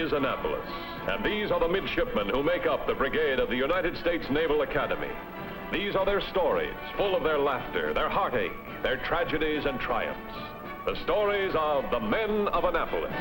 is Annapolis, and these are the midshipmen who make up the brigade of the United States Naval Academy. These are their stories, full of their laughter, their heartache, their tragedies and triumphs. The stories of the men of Annapolis.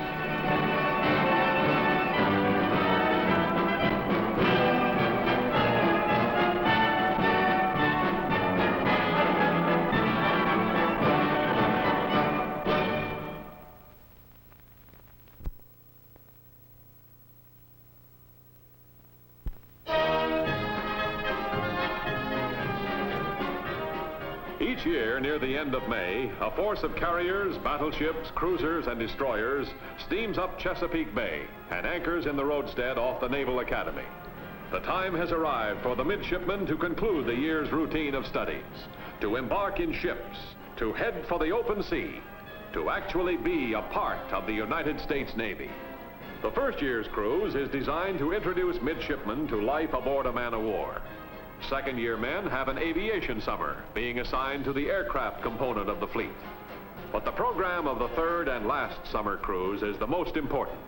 Each year, near the end of May, a force of carriers, battleships, cruisers, and destroyers steams up Chesapeake Bay and anchors in the roadstead off the Naval Academy. The time has arrived for the midshipmen to conclude the year's routine of studies, to embark in ships, to head for the open sea, to actually be a part of the United States Navy. The first year's cruise is designed to introduce midshipmen to life aboard a man-of-war. Second-year men have an aviation summer, being assigned to the aircraft component of the fleet. But the program of the third and last summer cruise is the most important.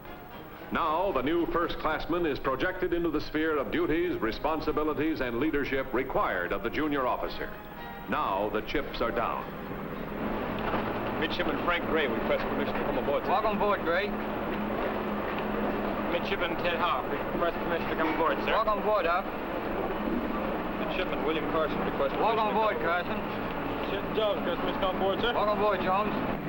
Now, the new first-classman is projected into the sphere of duties, responsibilities, and leadership required of the junior officer. Now, the chips are down. Midshipman Frank Gray requests permission to come aboard, sir. Welcome aboard, Gray. Midshipman Ted Howe requests permission to come aboard, sir. Welcome aboard, Huff. Midshipman William Carson requests permission. Welcome aboard, Carson. Midshipman Jones requests permission to come aboard, sir. Welcome aboard, Jones.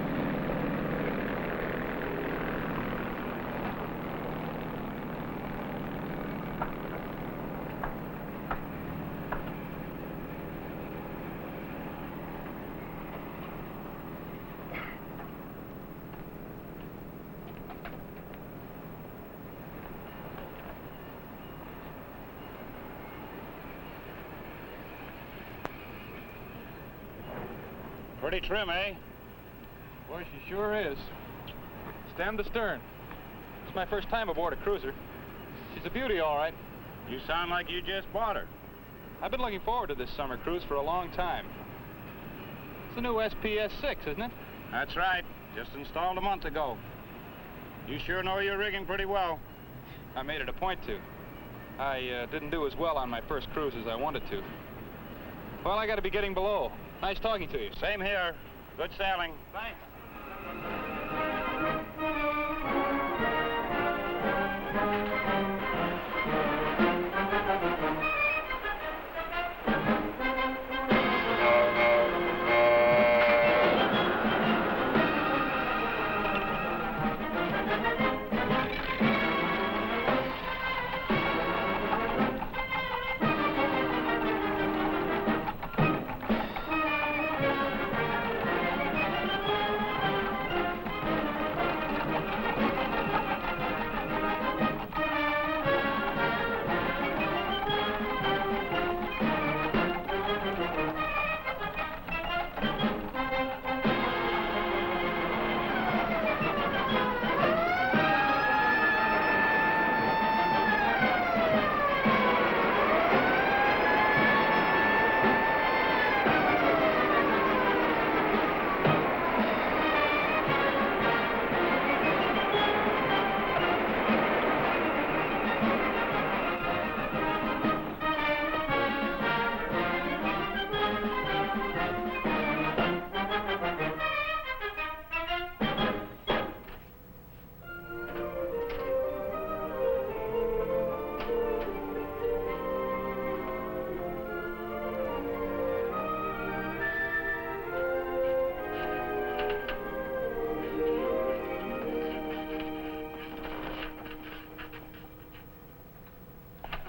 Pretty trim, eh? Boy, she sure is. Stem to stern. It's my first time aboard a cruiser. She's a beauty, all right. You sound like you just bought her. I've been looking forward to this summer cruise for a long time. It's the new SPS-6, isn't it? That's right. Just installed a month ago. You sure know your rigging pretty well. I made it a point to. I didn't do as well on my first cruise as I wanted to. Well, I got to be getting below. Nice talking to you. Same here. Good sailing. Thanks.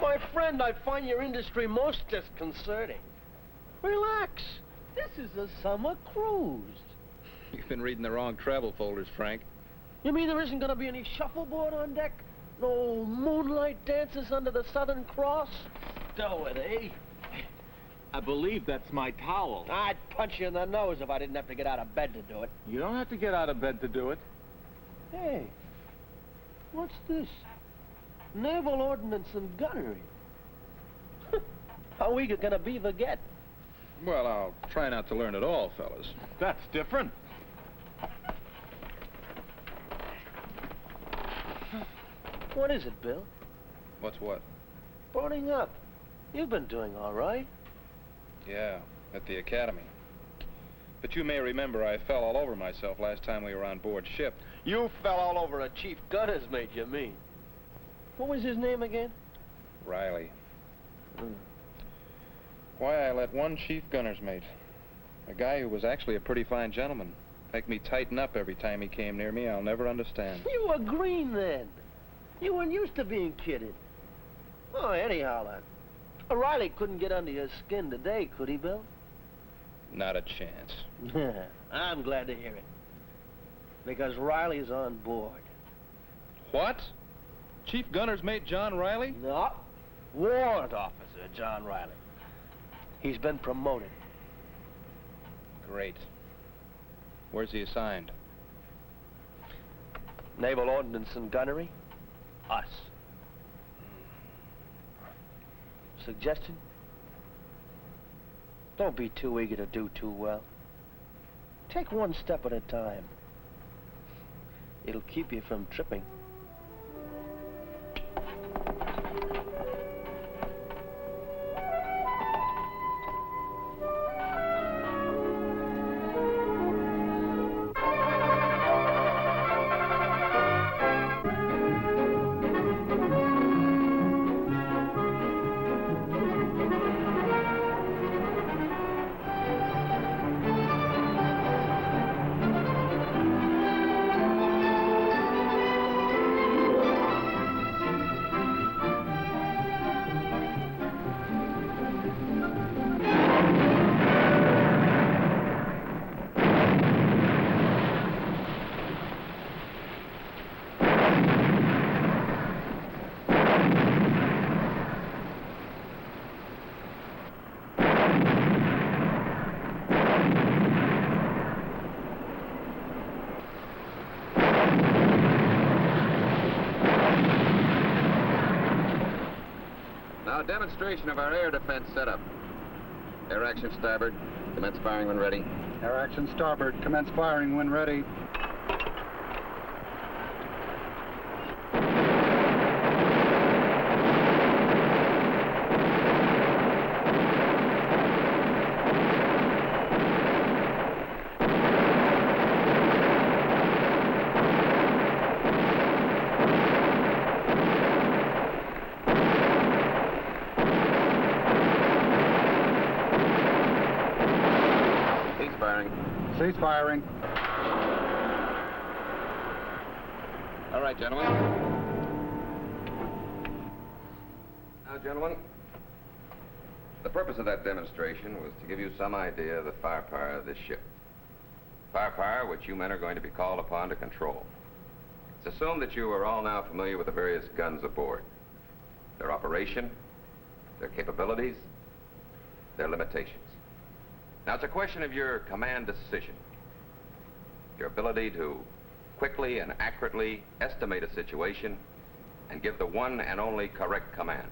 My friend, I find your industry most disconcerting. Relax. This is a summer cruise. You've been reading the wrong travel folders, Frank. You mean there isn't going to be any shuffleboard on deck? No moonlight dances under the Southern Cross? Do it, eh? I believe that's my towel. I'd punch you in the nose if I didn't have to get out of bed to do it. You don't have to get out of bed to do it. Hey, what's this? Naval Ordnance and Gunnery. How eager can a beaver get? Well, I'll try not to learn it all, fellas. That's different. What is it, Bill? What's what? Boarding up. You've been doing all right. Yeah, at the academy. But you may remember I fell all over myself last time we were on board ship. You fell all over a chief gunner's mate, you mean? What was his name again? Riley. Why I let one chief gunner's mate, a guy who was actually a pretty fine gentleman, make me tighten up every time he came near me, I'll never understand. You were green then. You weren't used to being kidded. Oh, anyhow, O'Reilly couldn't get under your skin today, could he, Bill? Not a chance. I'm glad to hear it. Because Riley's on board. What? Chief gunner's mate John Riley? No. Warrant Officer John Riley. He's been promoted. Great. Where's he assigned? Naval Ordnance and Gunnery. Us. Suggestion? Don't be too eager to do too well. Take one step at a time. It'll keep you from tripping. Now, demonstration of our air defense setup. Air action starboard. Commence firing when ready. Air action starboard. Commence firing when ready. Cease firing. All right, gentlemen. Now, gentlemen, the purpose of that demonstration was to give you some idea of the firepower of this ship. Firepower which you men are going to be called upon to control. It's assumed that you are all now familiar with the various guns aboard, their operation, their capabilities, their limitations. Now, it's a question of your command decision, your ability to quickly and accurately estimate a situation and give the one and only correct command.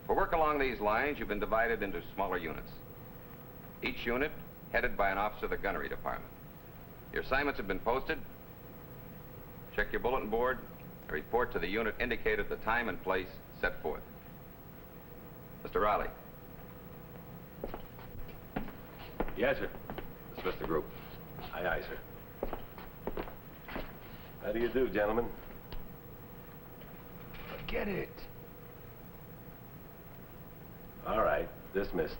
For work along these lines, you've been divided into smaller units, each unit headed by an officer of the gunnery department. Your assignments have been posted. Check your bulletin board and report to the unit indicated at the time and place set forth. Mr. Riley. Yes, sir. Dismiss the group. Aye, aye, sir. How do you do, gentlemen? Forget it. All right, dismissed.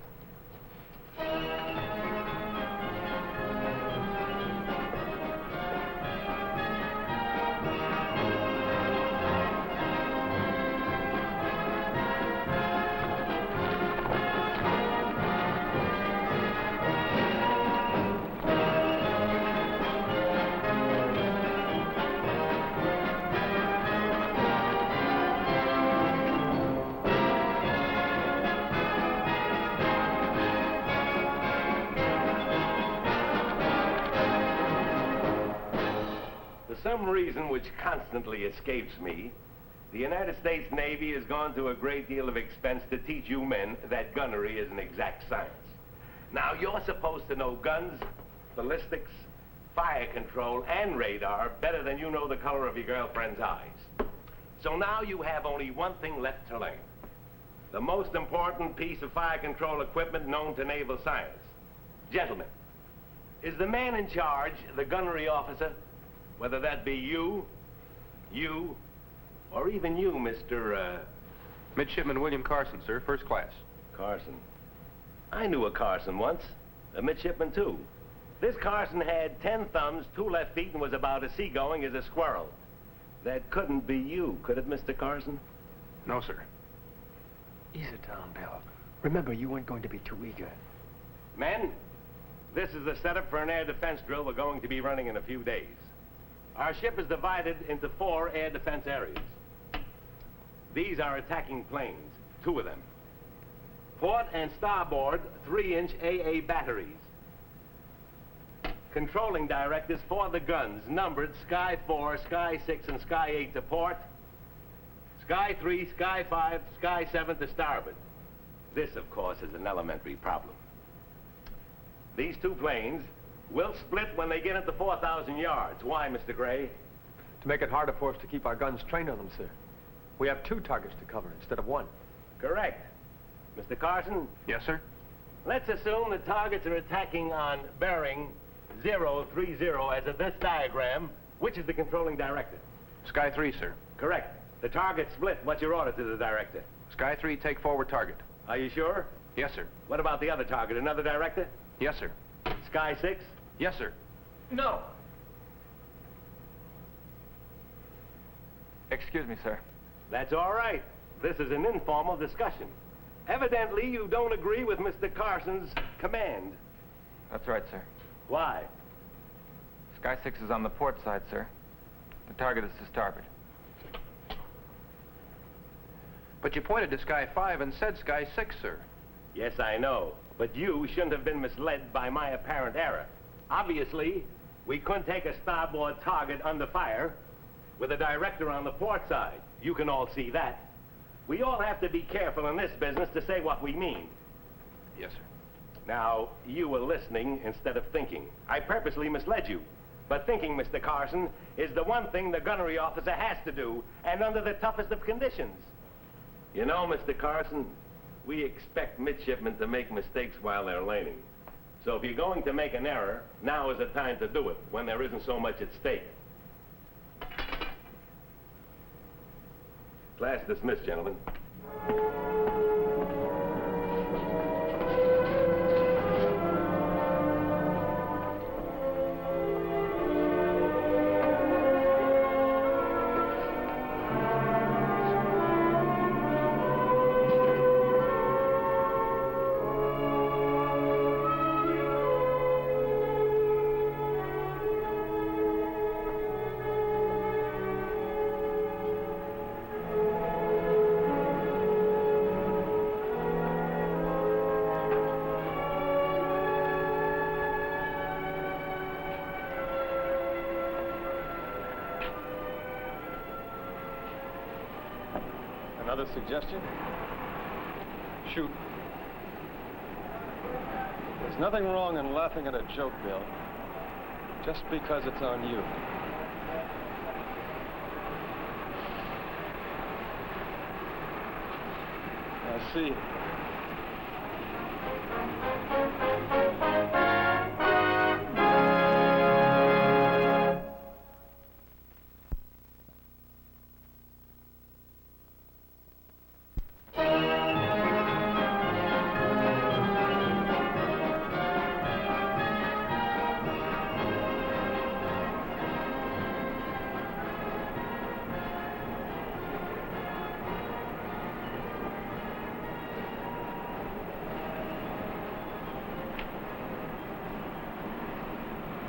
For some reason which constantly escapes me, the United States Navy has gone to a great deal of expense to teach you men that gunnery is an exact science. Now, you're supposed to know guns, ballistics, fire control, and radar better than you know the color of your girlfriend's eyes. So now you have only one thing left to learn. The most important piece of fire control equipment known to naval science. Gentlemen, is the man in charge the gunnery officer? Whether that be you, or even you, Mr. Midshipman William Carson, sir, first class. Carson. I knew a Carson once, a midshipman too. This Carson had 10 thumbs, 2 left feet, and was about as seagoing as a squirrel. That couldn't be you, could it, Mr. Carson? No, sir. Ease it down, Bill. Remember, you weren't going to be too eager. Men, this is the setup for an air defense drill we're going to be running in a few days. Our ship is divided into 4 air defense areas. These are attacking planes, 2 of them. Port and starboard, 3-inch AA batteries. Controlling directives for the guns, numbered Sky 4, Sky 6, and Sky 8 to port. Sky 3, Sky 5, Sky 7 to starboard. This, of course, is an elementary problem. These 2 planes will split when they get into 4,000 yards. Why, Mr. Gray? To make it harder for us to keep our guns trained on them, sir. We have 2 targets to cover instead of 1. Correct. Mr. Carson? Yes, sir? Let's assume the targets are attacking on bearing 030 as of this diagram. Which is the controlling director? Sky 3, sir. Correct. The target split. What's your order to the director? Sky 3, take forward target. Are you sure? Yes, sir. What about the other target? Another director? Yes, sir. Sky 6? Yes, sir. No. Excuse me, sir. That's all right. This is an informal discussion. Evidently, you don't agree with Mr. Carson's command. That's right, sir. Why? Sky 6 is on the port side, sir. The target is to starboard. But you pointed to Sky 5 and said Sky 6, sir. Yes, I know. But you shouldn't have been misled by my apparent error. Obviously, we couldn't take a starboard target under fire with a director on the port side. You can all see that. We all have to be careful in this business to say what we mean. Yes, sir. Now, you were listening instead of thinking. I purposely misled you. But thinking, Mr. Carson, is the one thing the gunnery officer has to do, and under the toughest of conditions. You know, Mr. Carson, we expect midshipmen to make mistakes while they're learning. So if you're going to make an error, now is the time to do it, when there isn't so much at stake. Class dismissed, gentlemen. Another suggestion? Shoot. There's nothing wrong in laughing at a joke, Bill, just because it's on you. I see.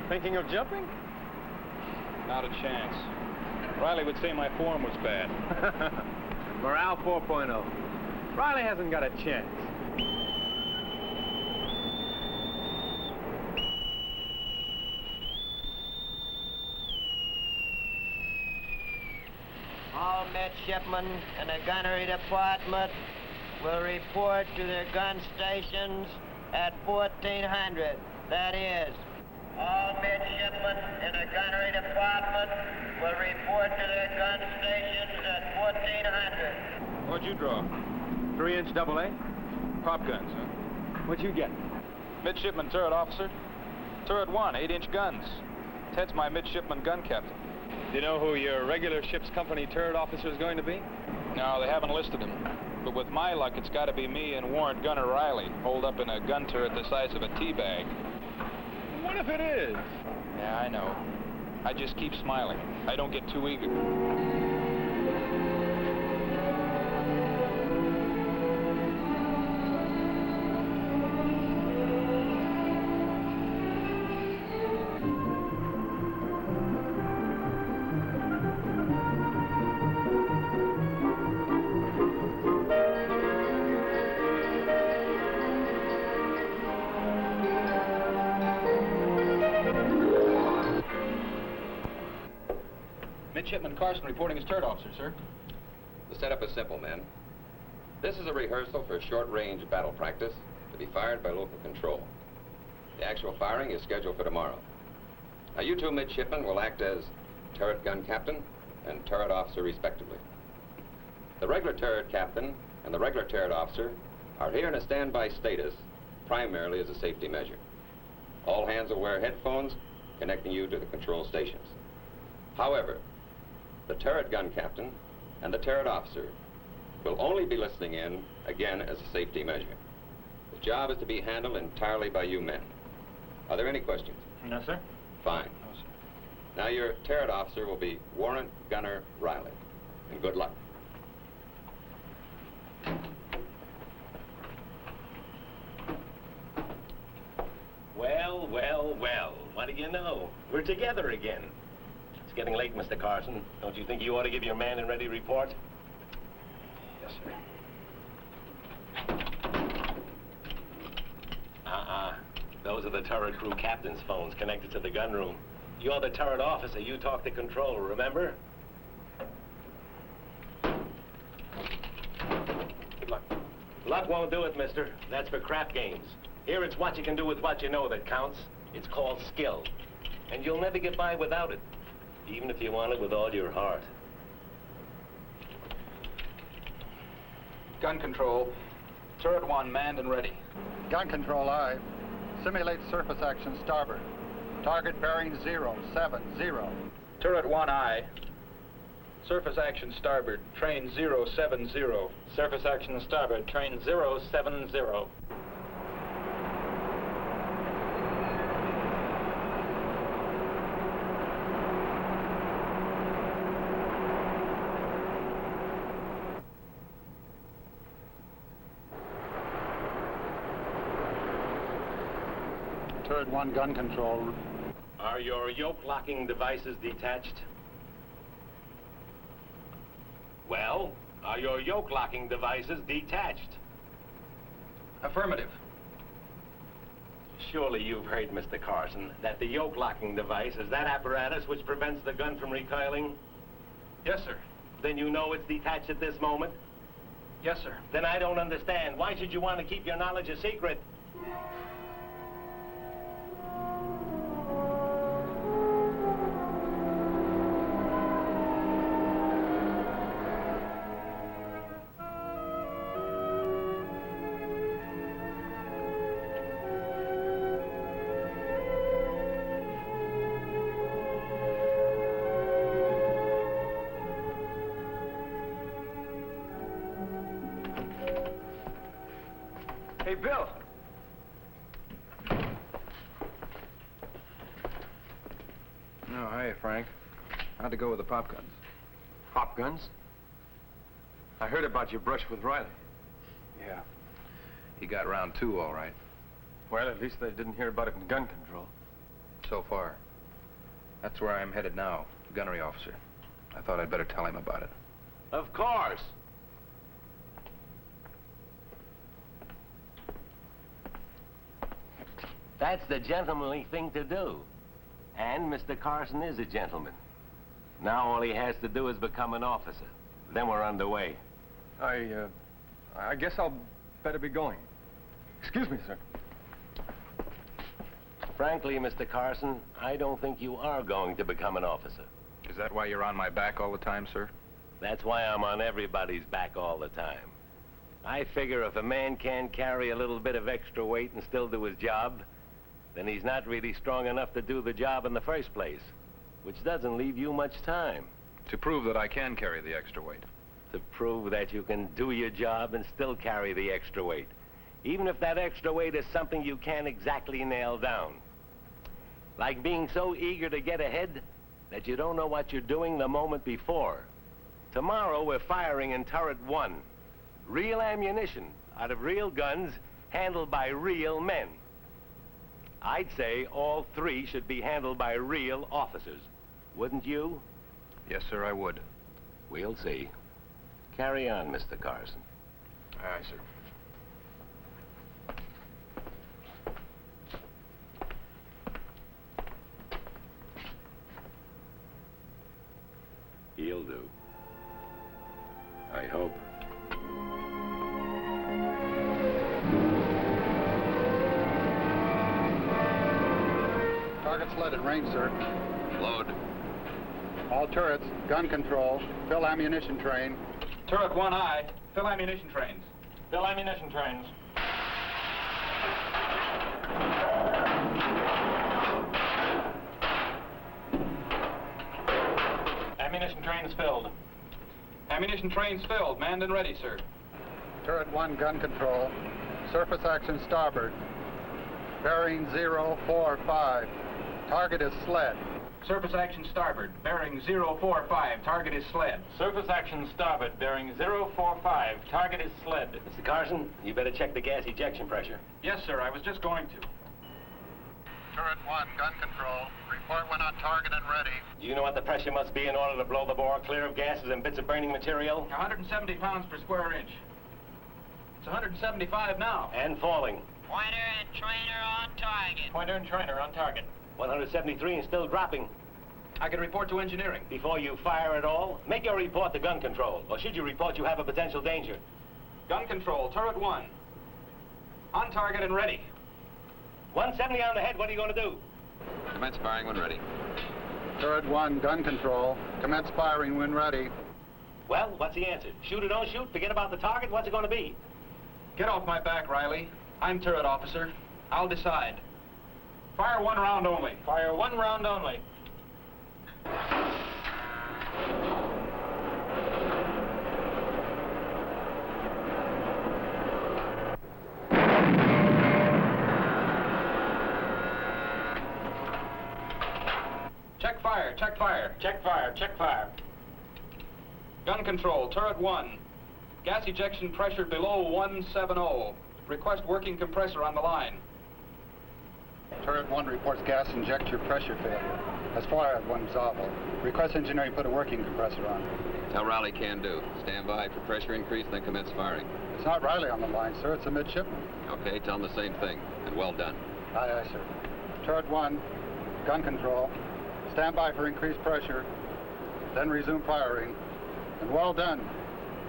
Thinking of jumping? Not a chance. Riley would say my form was bad. Morale 4.0. Riley hasn't got a chance. All midshipmen in the gunnery department will report to their gun stations at 1400. That is, all midshipmen in the gunnery department will report to their gun stations at What'd you draw? 3-inch AA? Pop guns, huh? What'd you get? Midshipman Turret Officer. Turret 1, 8-inch guns. Ted's my midshipman gun captain. Do you know who your regular ship's company turret officer is going to be? No, they haven't listed him. But with my luck, it's got to be me and Warrant Gunner Riley, holed up in a gun turret the size of a tea bag. What if it is? Yeah, I know. I just keep smiling. I don't get too eager. Midshipman Carson reporting as turret officer, sir. The setup is simple, men. This is a rehearsal for short-range battle practice to be fired by local control. The actual firing is scheduled for tomorrow. Now, you two midshipmen will act as turret gun captain and turret officer, respectively. The regular turret captain and the regular turret officer are here in a standby status, primarily as a safety measure. All hands will wear headphones connecting you to the control stations. However, the turret gun captain and the turret officer will only be listening in, again, as a safety measure. The job is to be handled entirely by you men. Are there any questions? No, sir. Fine. No, sir. Now, your turret officer will be Warrant Gunner Riley. And good luck. Well, well, well. What do you know? We're together again. It's getting late, Mr. Carson. Don't you think you ought to give your man and ready report? Yes, sir. Those are the turret crew captain's phones connected to the gun room. You're the turret officer. You talk to control, remember? Good luck. Luck won't do it, mister. That's for crap games. Here it's what you can do with what you know that counts. It's called skill. And you'll never get by without it, even if you want it with all your heart. Gun control. Turret 1 manned and ready. Gun control live. Simulate surface action starboard. Target bearing 070. Turret 1I. Surface action starboard. Train 070. Surface action starboard. Train 070. Turret 1 gun control. Are your yoke locking devices detached? Well, are your yoke locking devices detached? Affirmative. Surely you've heard, Mr. Carson, that the yoke locking device is that apparatus which prevents the gun from recoiling? Yes, sir. Then you know it's detached at this moment? Yes, sir. Then I don't understand. Why should you want to keep your knowledge a secret? Hey, Bill. Oh, hey, Frank. How'd it go with the pop guns? Pop guns? I heard about your brush with Riley. Yeah. He got round 2 all right. Well, at least they didn't hear about it in gun control. So far. That's where I'm headed now, gunnery officer. I thought I'd better tell him about it. Of course. That's the gentlemanly thing to do. And Mr. Carson is a gentleman. Now all he has to do is become an officer. Then we're underway. I guess I'll better be going. Excuse me, sir. Frankly, Mr. Carson, I don't think you are going to become an officer. Is that why you're on my back all the time, sir? That's why I'm on everybody's back all the time. I figure if a man can't carry a little bit of extra weight and still do his job, then he's not really strong enough to do the job in the first place, which doesn't leave you much time. To prove that I can carry the extra weight. To prove that you can do your job and still carry the extra weight, even if that extra weight is something you can't exactly nail down. Like being so eager to get ahead that you don't know what you're doing the moment before. Tomorrow we're firing in turret 1. Real ammunition out of real guns handled by real men. I'd say all 3 should be handled by real officers. Wouldn't you? Yes, sir, I would. We'll see. Carry on, Mr. Carson. Aye, sir. He'll do. I hope. Target sled at range, sir. Load. All turrets, gun control, fill ammunition train. Turret 1I, fill ammunition trains. Fill ammunition trains. Ammunition trains filled. Ammunition trains filled, manned and ready, sir. Turret 1, gun control. Surface action starboard. Bearing 045. Target is sled. Surface action starboard, bearing 045, target is sled. Surface action starboard, bearing 045. Target is sled. Mr. Carson, you better check the gas ejection pressure. Yes, sir, I was just going to. Turret 1, gun control. Report when on target and ready. Do you know what the pressure must be in order to blow the bore clear of gases and bits of burning material? 170 pounds per square inch. It's 175 now. And falling. Pointer and trainer on target. Pointer and trainer on target. 173 and still dropping. I can report to engineering. Before you fire at all, make your report to gun control. Or should you report you have a potential danger? Gun control, turret 1. On target and ready. 170 on the head, what are you going to do? Commence firing when ready. Turret 1, gun control. Commence firing when ready. Well, what's the answer? Shoot or don't shoot? Forget about the target? What's it going to be? Get off my back, Riley. I'm turret officer. I'll decide. Fire 1 round only. Fire 1 round only. Check fire, check fire. Check fire, check fire. Gun control, turret 1. Gas ejection pressure below 170. Request working compressor on the line. Turret 1 reports gas injector pressure failure. Has fire at 1 Zabel. Request engineering put a working compressor on. Tell Riley can do. Stand by for pressure increase, then commence firing. It's not Riley on the line, sir. It's a midshipman. Okay, tell him the same thing. And well done. Aye, aye, sir. Turret 1, gun control. Stand by for increased pressure. Then resume firing. And well done.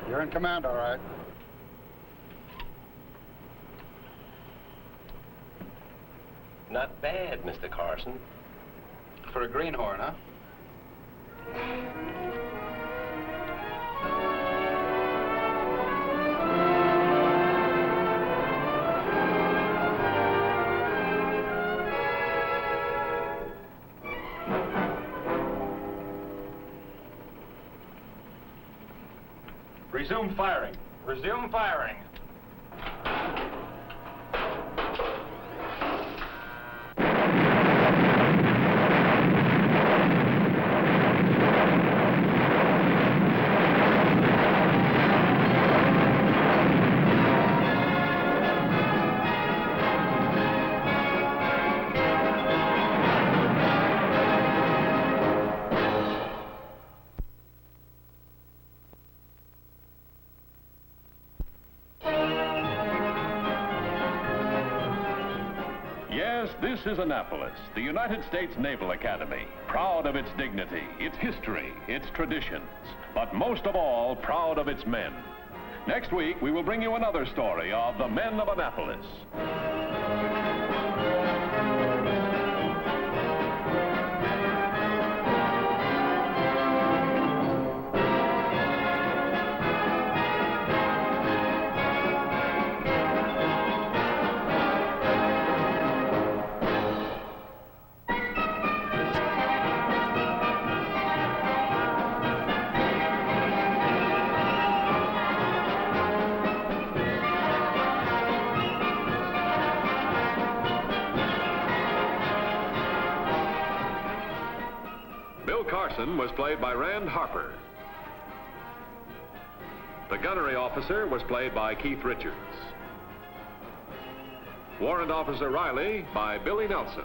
You're in command, all right. Not bad, Mr. Carson. For a greenhorn, huh? Resume firing. Resume firing. This is Annapolis, the United States Naval Academy, proud of its dignity, its history, its traditions, but most of all, proud of its men. Next week, we will bring you another story of the men of Annapolis. Bill Carson was played by Rand Harper. The gunnery officer was played by Keith Richards. Warrant Officer Riley by Billy Nelson.